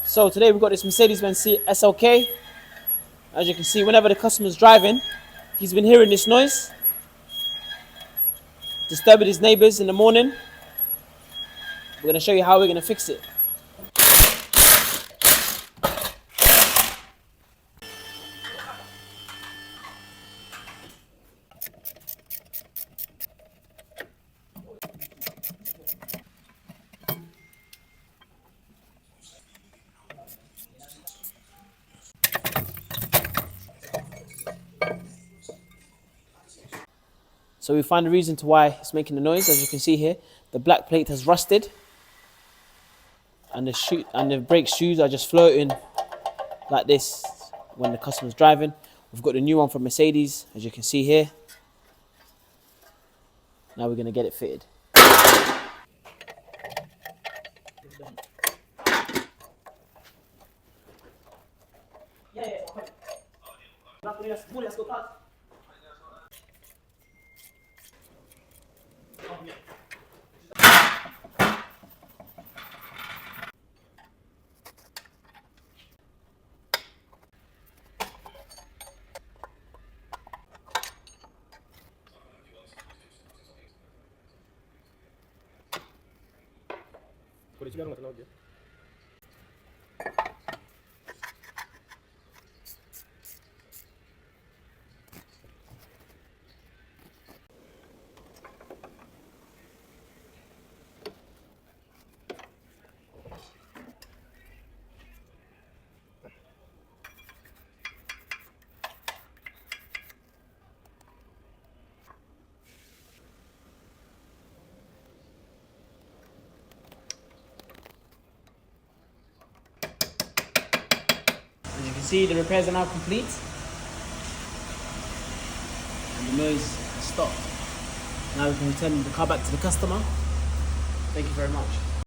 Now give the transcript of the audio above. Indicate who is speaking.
Speaker 1: So today we've got this Mercedes-Benz SLK. As you can see, whenever the customer's driving, he's been hearing this noise, disturbing his neighbors in the morning. We're going to show you how we're going to fix it. So we find the reason to why it's making the noise. As you can see here, the black plate has rusted, and the brake shoes are just floating like this when the customer's driving. We've got the new one from Mercedes, as you can see here. Now we're going to get it fitted. As you can see, the repairs are now complete, and the noise has stopped. Now we can return the car back to the customer. Thank you very much.